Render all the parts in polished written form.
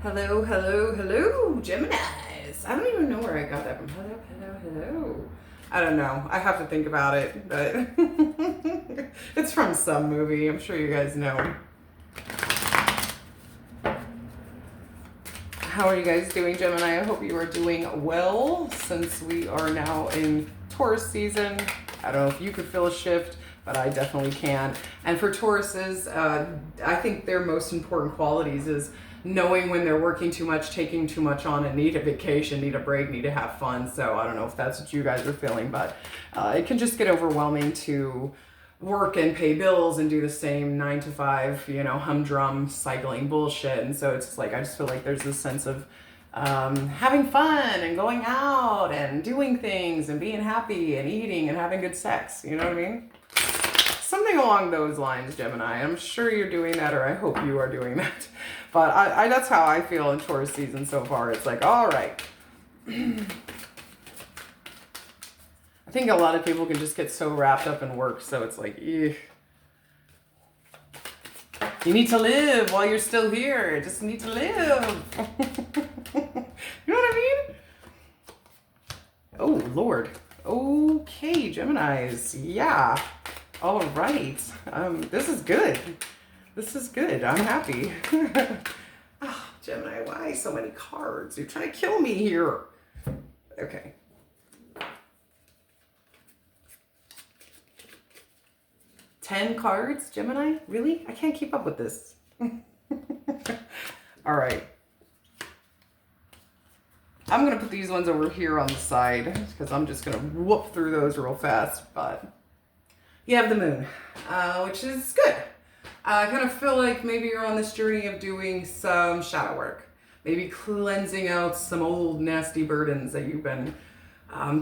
Hello, hello, hello, Geminis. I don't even know where I got that from. Hello, hello, hello. I don't know. I have to think about it, but it's from some movie. I'm sure you guys know. How are you guys doing, Gemini? I hope you are doing well since we are now in Taurus season. I don't know if you could feel a shift, but I definitely can. And for Tauruses, I think their most important qualities is knowing when they're working too much, taking too much on, and need a vacation, need a break, need to have fun. So I don't know if that's what you guys are feeling, but it can just get overwhelming to work and pay bills and do the same 9 to 5, humdrum cycling bullshit. And so it's just like, I just feel like there's this sense of having fun and going out and doing things and being happy and eating and having good sex. You know what I mean? Something along those lines, Gemini. I'm sure you're doing that, or I hope you are doing that. But I that's how I feel in Taurus season so far. It's like, all right. I think a lot of people can just get so wrapped up in work, so it's like, eugh. You need to live while you're still here. Just need to live. You know what I mean? Oh, Lord. Okay, Geminis. Yeah. All right. This is good. This is good. I'm happy. Oh, Gemini, why so many cards? You're trying to kill me here. Okay. Ten cards, Gemini? Really? I can't keep up with this. All right. I'm going to put these ones over here on the side because I'm just going to whoop through those real fast. But you have the moon, which is good. I kind of feel like maybe you're on this journey of doing some shadow work. Maybe cleansing out some old nasty burdens that you've been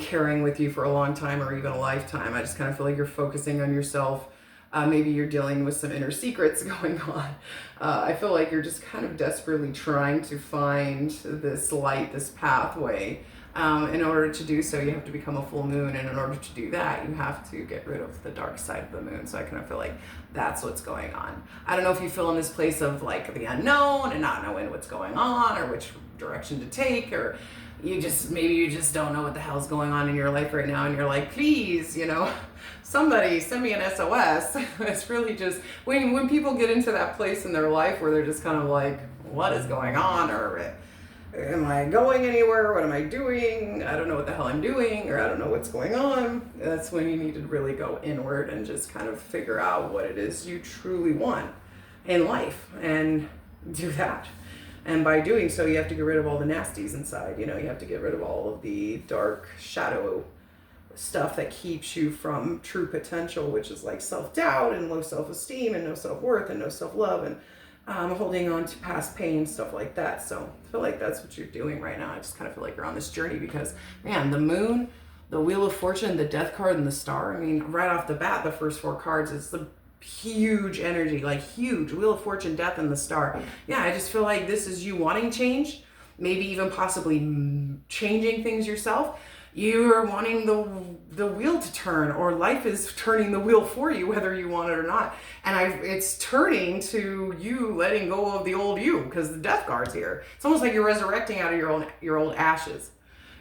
carrying with you for a long time or even a lifetime. I just kind of feel like you're focusing on yourself. Maybe you're dealing with some inner secrets going on. I feel like you're just kind of desperately trying to find this light, this pathway. In order to do so, you have to become a full moon. And in order to do that, you have to get rid of the dark side of the moon. So I kind of feel like that's what's going on. I don't know if you feel in this place of like the unknown and not knowing what's going on or which direction to take, or maybe you just don't know what the hell's going on in your life right now. And you're like, please, somebody send me an SOS. It's really just when people get into that place in their life where they're just kind of like, what is going on? Or am I going anywhere? What am I doing? I don't know what the hell I'm doing, or I don't know what's going on. That's when you need to really go inward and just kind of figure out what it is you truly want in life and do that. And by doing so, you have to get rid of all the nasties inside. You have to get rid of all of the dark shadow stuff that keeps you from true potential, which is like self-doubt and low self-esteem and no self-worth and no self-love and holding on to past pain, stuff like that. So I feel like that's what you're doing right now. I just kind of feel like you're on this journey because, man, the moon, the Wheel of Fortune, the Death card, and the Star. I mean, right off the bat, the first 4 cards is the huge energy, like huge Wheel of Fortune, Death, and the Star. Yeah, I just feel like this is you wanting change, maybe even possibly changing things yourself. You're wanting the wheel to turn, or life is turning the wheel for you, whether you want it or not. And it's turning to you letting go of the old you, because the Death card's here. It's almost like you're resurrecting out of your old ashes.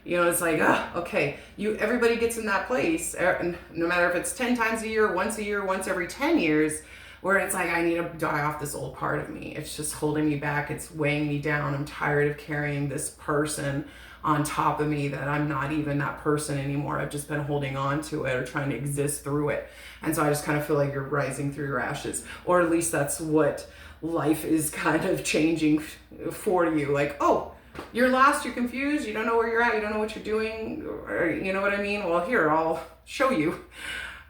It's like, okay, everybody gets in that place, and no matter if it's 10 times a year, once every 10 years, where it's like, I need to die off this old part of me. It's just holding me back. It's weighing me down. I'm tired of carrying this person on top of me that I'm not even that person anymore. I've just been holding on to it or trying to exist through it. And so I just kind of feel like you're rising through your ashes, or at least that's what life is kind of changing for you. Like, oh, you're lost, you're confused, you don't know where you're at, you don't know what you're doing, or you know what I mean? Well, here, I'll show you.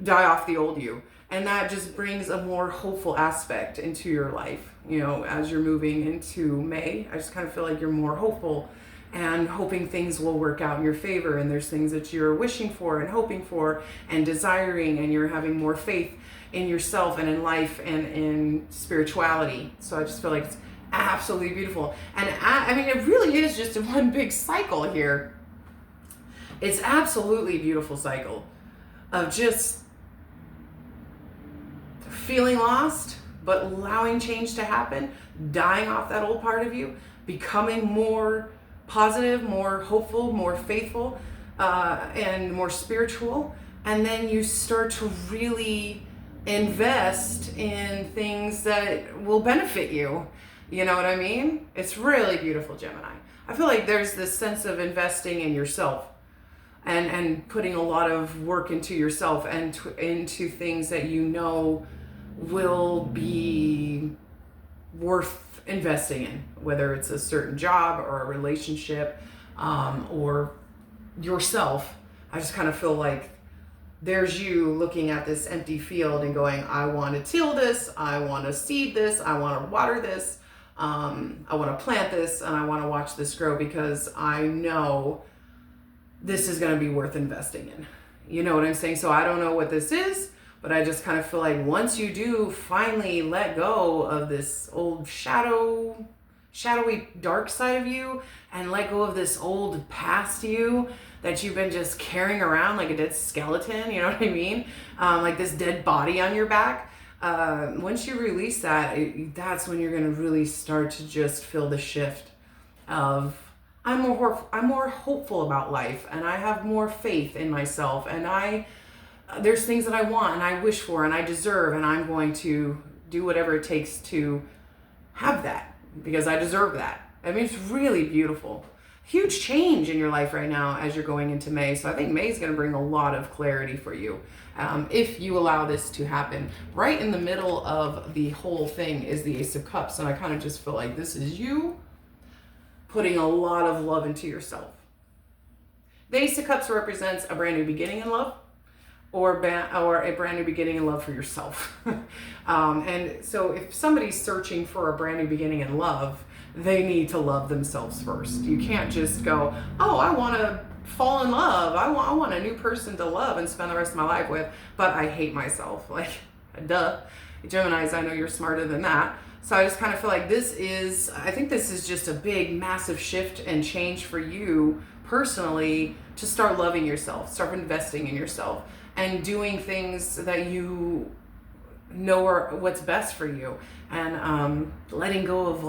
Die off the old you. And that just brings a more hopeful aspect into your life. As you're moving into May, I just kind of feel like you're more hopeful and hoping things will work out in your favor. And there's things that you're wishing for and hoping for and desiring, and you're having more faith in yourself and in life and in spirituality. So I just feel like it's absolutely beautiful. And I mean, it really is just one big cycle here. It's absolutely a beautiful cycle of just feeling lost, but allowing change to happen, dying off that old part of you, becoming more positive, more hopeful, more faithful, and more spiritual. And then you start to really invest in things that will benefit you. You know what I mean? It's really beautiful, Gemini. I feel like there's this sense of investing in yourself and putting a lot of work into yourself and into things that you know will be worth investing in, whether it's a certain job or a relationship, or yourself. I just kind of feel like there's you looking at this empty field and going, I want to till this, I want to seed this, I want to water this, I want to plant this, and I want to watch this grow because I know this is going to be worth investing in. You know what I'm saying? So I don't know what this is, but I just kind of feel like once you do finally let go of this old shadowy dark side of you and let go of this old past you that you've been just carrying around like a dead skeleton, you know what I mean? Like this dead body on your back. Once you release that, that's when you're going to really start to just feel the shift of I'm more hopeful about life, and I have more faith in myself, and there's things that I want and I wish for and I deserve, and I'm going to do whatever it takes to have that because I deserve that. I mean, it's really beautiful. Huge change in your life right now as you're going into May. So I think May is going to bring a lot of clarity for you if you allow this to happen. Right in the middle of the whole thing is the Ace of Cups, and I kind of just feel like this is you putting a lot of love into yourself. The Ace of Cups represents a brand new beginning in love, or a brand new beginning in love for yourself. And so if somebody's searching for a brand new beginning in love, they need to love themselves first. You can't just go, oh, I want to fall in love. I want a new person to love and spend the rest of my life with, but I hate myself. Like, duh. Geminis, I know you're smarter than that. So I just kind of feel like I think this is just a big, massive shift and change for you personally to start loving yourself, start investing in yourself, and doing things that you know are what's best for you, and letting go of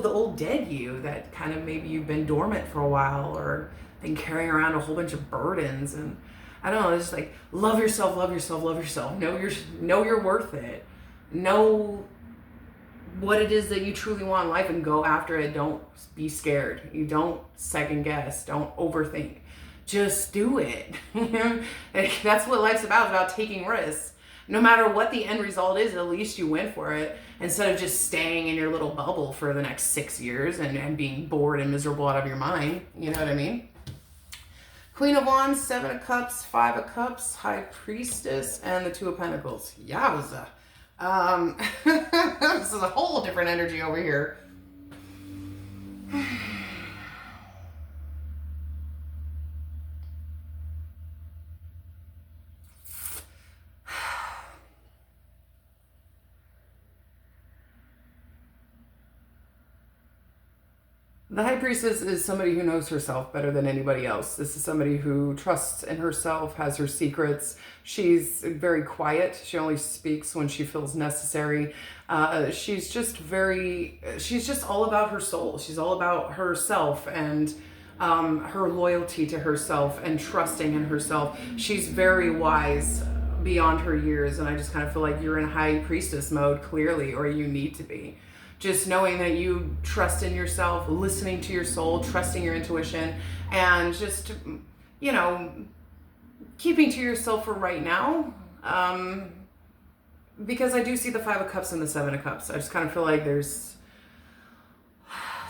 the old dead you that kind of maybe you've been dormant for a while or been carrying around a whole bunch of burdens. And I don't know, it's just like love yourself, love yourself, love yourself. Know you're worth it. Know what it is that you truly want in life and go after it. Don't be scared. You don't second guess. Don't overthink. Just do it. That's what life's about taking risks. No matter what the end result is, at least you went for it instead of just staying in your little bubble for the next 6 years and being bored and miserable out of your mind. You know what I mean? Queen of Wands, Seven of Cups, Five of Cups, High Priestess, and the Two of Pentacles. Yowza. This is a whole different energy over here. The High Priestess is somebody who knows herself better than anybody else. This is somebody who trusts in herself, has her secrets. She's very quiet. She only speaks when she feels necessary. She's just all about her soul. She's all about herself and her loyalty to herself and trusting in herself. She's very wise beyond her years, and I just kind of feel like you're in High Priestess mode, clearly, or you need to be. Just knowing that you trust in yourself, listening to your soul, trusting your intuition, and just, keeping to yourself for right now. Because I do see the Five of Cups and the Seven of Cups. I just kind of feel like there's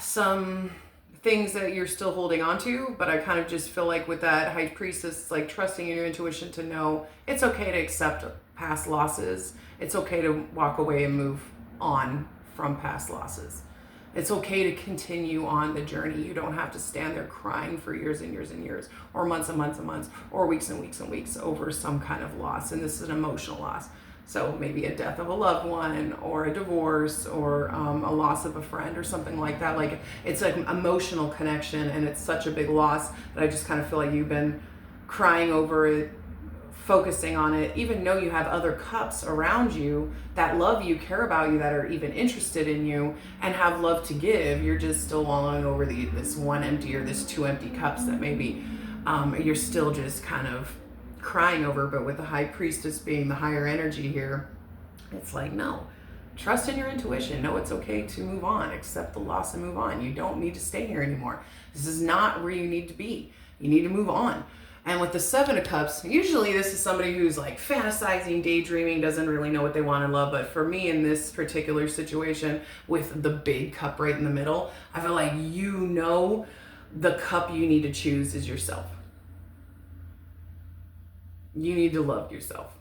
some things that you're still holding on to, but I kind of just feel like with that High Priestess, it's like trusting in your intuition to know it's okay to accept past losses. It's okay to walk away and move on from past losses. It's okay to continue on the journey. You don't have to stand there crying for years and years and years, or months and months and months, or weeks and weeks and weeks over some kind of loss. And this is an emotional loss. So maybe a death of a loved one, or a divorce, or a loss of a friend, or something like that. Like, it's like an emotional connection, and it's such a big loss that I just kind of feel like you've been crying over it focusing on it, even though you have other cups around you that love you, care about you, that are even interested in you and have love to give. You're just still wallowing over this one empty or this two empty cups that maybe you're still just kind of crying over. But with the high priestess being the higher energy here, it's like, no, trust in your intuition. Know it's okay to move on, accept the loss and move on. You don't need to stay here anymore. This is not where you need to be. You need to move on. And with the Seven of Cups, usually this is somebody who's like fantasizing, daydreaming, doesn't really know what they want in love. But for me, in this particular situation with the big cup right in the middle, I feel like the cup you need to choose is yourself. You need to love yourself.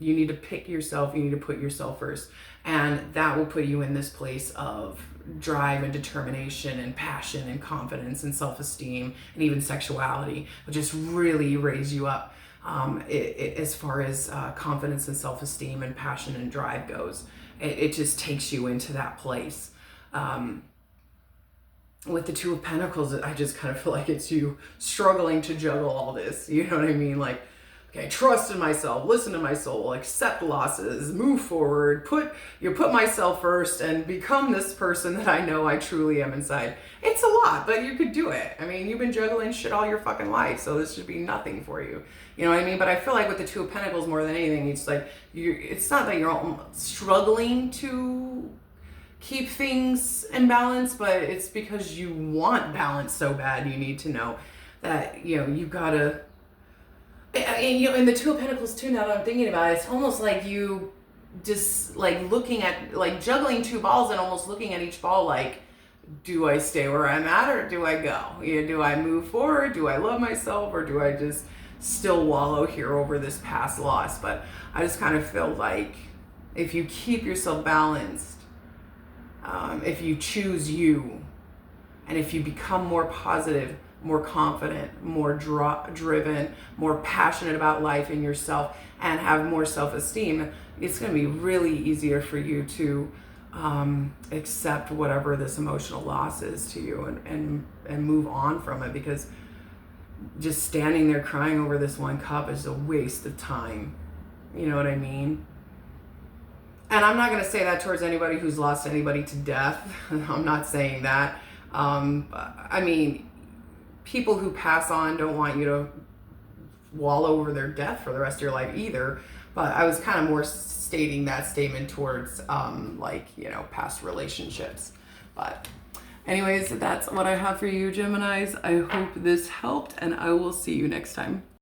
You need to pick yourself. You need to put yourself first. And that will put you in this place of drive and determination and passion and confidence and self-esteem and even sexuality. Will just really raise you up as far as confidence and self-esteem and passion and drive goes. It just takes you into that place. With the Two of Pentacles, I just kind of feel like it's you struggling to juggle all this. You know what I mean? Like, okay, trust in myself, listen to my soul, accept losses, move forward, put myself first and become this person that I know I truly am inside. It's a lot, but you could do it. I mean, you've been juggling shit all your fucking life, so this should be nothing for you. You know what I mean? But I feel like with the Two of Pentacles, more than anything, it's like, it's not that you're struggling to keep things in balance, but it's because you want balance so bad. You need to know that, you've got to. And the Two of Pentacles too, now that I'm thinking about it, it's almost like you just like looking at, like juggling two balls and almost looking at each ball like, do I stay where I'm at or do I go? Do I move forward? Do I love myself or do I just still wallow here over this past loss? But I just kind of feel like if you keep yourself balanced, if you choose you, and if you become more positive, more confident, more driven, more passionate about life and yourself, and have more self-esteem, it's going to be really easier for you to accept whatever this emotional loss is to you and move on from it, because just standing there crying over this one cup is a waste of time. You know what I mean? And I'm not going to say that towards anybody who's lost anybody to death. I'm not saying that. I mean, people who pass on don't want you to wallow over their death for the rest of your life either. But I was kind of more stating that statement towards past relationships. But anyways, that's what I have for you, Geminis. I hope this helped, and I will see you next time.